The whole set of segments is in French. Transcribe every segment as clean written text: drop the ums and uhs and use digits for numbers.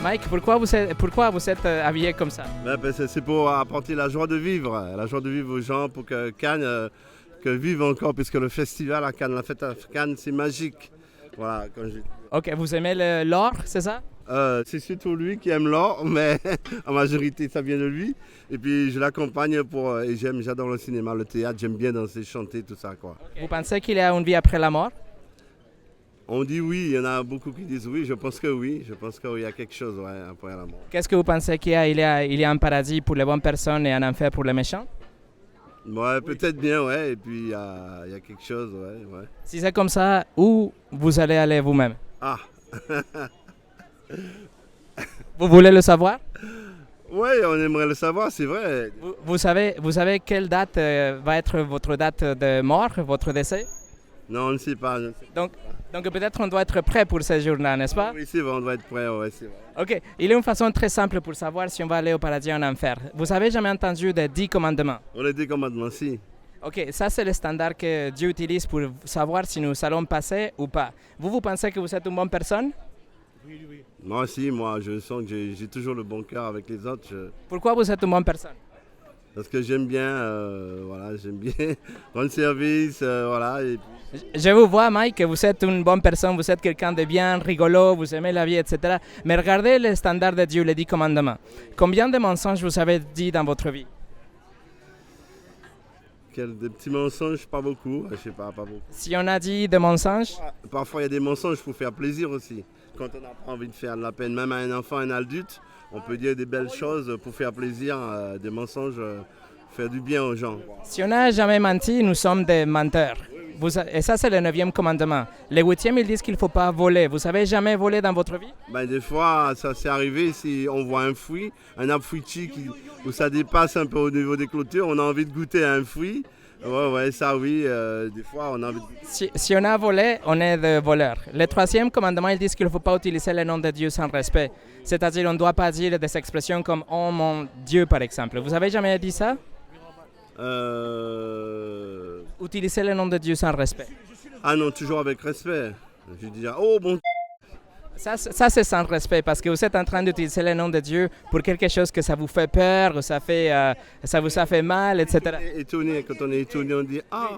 Mike, pourquoi vous êtes habillé comme ça? C'est pour apporter la joie de vivre aux gens, pour que Cannes que vive encore, puisque le festival à Cannes, la fête à Cannes, c'est magique. Voilà, Ok, vous aimez l'or, c'est ça? C'est surtout lui qui aime l'or, mais en majorité ça vient de lui. Et puis je l'accompagne et j'adore le cinéma, le théâtre, j'aime bien danser, chanter, tout ça, quoi. Okay. Vous pensez qu'il y a une vie après la mort? On dit oui, il y en a beaucoup qui disent oui, je pense qu'il y a quelque chose après la mort. Qu'est-ce que vous pensez qu'il y a? Il y a un paradis pour les bonnes personnes et un enfer pour les méchants? Ouais, peut-être bien, ouais, et puis il y a quelque chose, ouais. Si c'est comme ça, où vous allez aller vous-même? Ah. Vous voulez le savoir? Oui, on aimerait le savoir, c'est vrai. Vous savez quelle date va être votre date de mort, votre décès? Non, on ne sait pas. Donc peut-être on doit être prêt pour ce jour-là, n'est-ce pas? Oui, c'est vrai, on doit être prêt, ouais, c'est vrai. Ok, il y a une façon très simple pour savoir si on va aller au paradis ou en enfer. Vous avez jamais entendu des 10 commandements? On les 10 commandements, si. Ok, ça c'est le standard que Dieu utilise pour savoir si nous allons passer ou pas. Vous pensez que vous êtes une bonne personne? Oui. Moi aussi, je sens que j'ai toujours le bon cœur avec les autres. Pourquoi vous êtes une bonne personne? Parce que j'aime bien rendre service, voilà. Et puis... Je vous vois, Mike, vous êtes une bonne personne, vous êtes quelqu'un de bien, rigolo, vous aimez la vie, etc. Mais regardez le standard de Dieu, les 10 commandements. Combien de mensonges vous avez dit dans votre vie? Des petits mensonges, pas beaucoup, je sais pas beaucoup. Si on a dit des mensonges? Parfois, il y a des mensonges pour faire plaisir aussi. Quand on n'a pas envie de faire de la peine, même à un enfant, un adulte, on peut dire des belles choses pour faire plaisir, des mensonges, faire du bien aux gens. Si on n'a jamais menti, nous sommes des menteurs. Et ça, c'est le 9e commandement. Le 8e, ils disent qu'il ne faut pas voler. Vous avez jamais volé dans votre vie? Des fois, ça s'est arrivé si on voit un fruit, un arbre fruitier où ça dépasse un peu au niveau des clôtures, on a envie de goûter à un fruit. Ouais, ça oui, des fois on a envie de... Si on a volé, on est des voleurs. Le 3e commandement, ils disent qu'il ne faut pas utiliser le nom de Dieu sans respect. C'est-à-dire on ne doit pas dire des expressions comme « Oh mon Dieu » par exemple. Vous avez jamais dit ça? Utiliser le nom de Dieu sans respect. Ah non, toujours avec respect. Je dis « Oh mon Dieu ». Ça c'est sans respect parce que vous êtes en train d'utiliser le nom de Dieu pour quelque chose que ça vous fait peur, ou ça vous a fait mal, etc. Étonné, quand on est étonné, on dit « Ah ».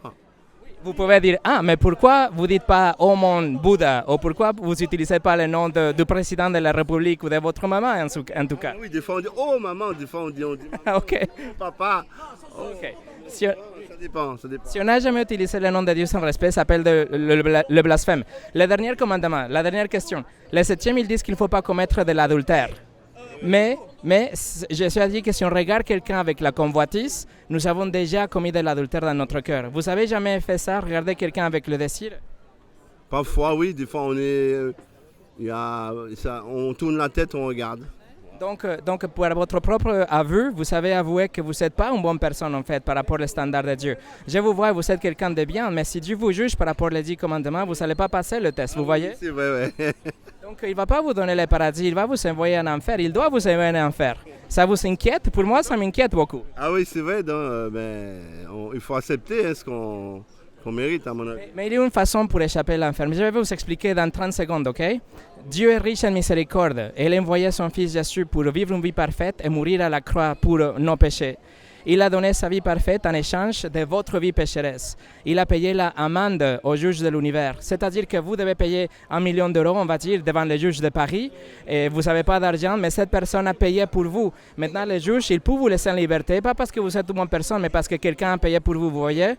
Vous pouvez dire « Ah, mais pourquoi vous ne dites pas « Oh mon Bouddha » ou pourquoi vous n'utilisez pas le nom du président de la République ou de votre maman en tout cas? Oui, des fois on dit « Oh maman », des fois on dit « Ok. Papa ». Ok. Ça dépend. Si on n'a jamais utilisé le nom de Dieu sans respect, ça s'appelle le blasphème. Le dernier commandement, la dernière question. Le 7e, ils disent qu'il ne faut pas commettre de l'adultère. Mais Jésus a dit que si on regarde quelqu'un avec la convoitise, nous avons déjà commis de l'adultère dans notre cœur. Vous avez jamais fait ça, regarder quelqu'un avec le désir? Parfois, oui. Des fois, on tourne la tête, on regarde. Donc, pour votre propre aveu, vous savez avouer que vous n'êtes pas une bonne personne en fait par rapport aux standards de Dieu. Je vous vois, vous êtes quelqu'un de bien, mais si Dieu vous juge par rapport aux 10 commandements, vous n'allez pas passer le test, vous voyez? C'est vrai, ouais. Donc, il ne va pas vous donner le paradis, il va vous envoyer en enfer, il doit vous envoyer en enfer. Ça vous inquiète? Pour moi, ça m'inquiète beaucoup. Ah oui, c'est vrai, donc, il faut accepter ce qu'on mérite, à mon avis. Mais il y a une façon pour échapper à l'enfer. Je vais vous expliquer dans 30 secondes, ok? Dieu est riche en miséricorde. Il a envoyé son Fils Jésus pour vivre une vie parfaite et mourir à la croix pour nos péchés. Il a donné sa vie parfaite en échange de votre vie pécheresse. Il a payé l'amende au juge de l'univers. C'est-à-dire que vous devez payer 1 million d'euros, on va dire, devant le juge de Paris. Et vous n'avez pas d'argent, mais cette personne a payé pour vous. Maintenant, le juge, il peut vous laisser en liberté, pas parce que vous êtes une bonne personne, mais parce que quelqu'un a payé pour vous, vous voyez?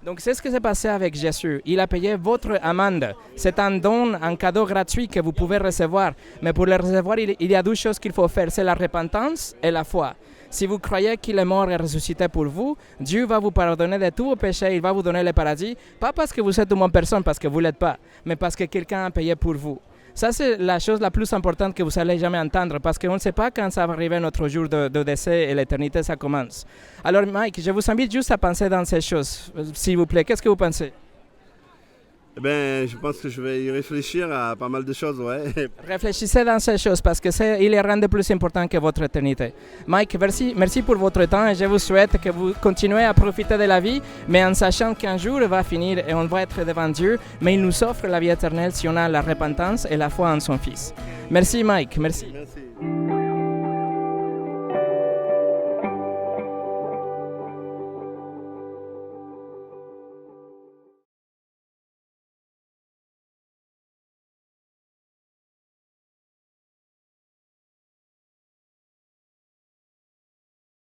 Donc c'est ce qui s'est passé avec Jésus. Il a payé votre amende. C'est un don, un cadeau gratuit que vous pouvez recevoir. Mais pour le recevoir, il y a 2 choses qu'il faut faire. C'est la repentance et la foi. Si vous croyez qu'il est mort et ressuscité pour vous, Dieu va vous pardonner de tous vos péchés, il va vous donner le paradis, pas parce que vous êtes une bonne personne, parce que vous ne l'êtes pas, mais parce que quelqu'un a payé pour vous. Ça, c'est la chose la plus importante que vous n'allez jamais entendre, parce qu'on ne sait pas quand ça va arriver notre jour de décès et l'éternité, ça commence. Alors, Mike, je vous invite juste à penser dans ces choses. S'il vous plaît, qu'est-ce que vous pensez? Je pense que je vais y réfléchir à pas mal de choses, ouais. Réfléchissez dans ces choses parce que il est rien de plus important que votre éternité. Mike, merci pour votre temps et je vous souhaite que vous continuez à profiter de la vie, mais en sachant qu'un jour va finir et on va être devant Dieu, mais il nous offre la vie éternelle si on a la repentance et la foi en son Fils. Merci Mike, merci.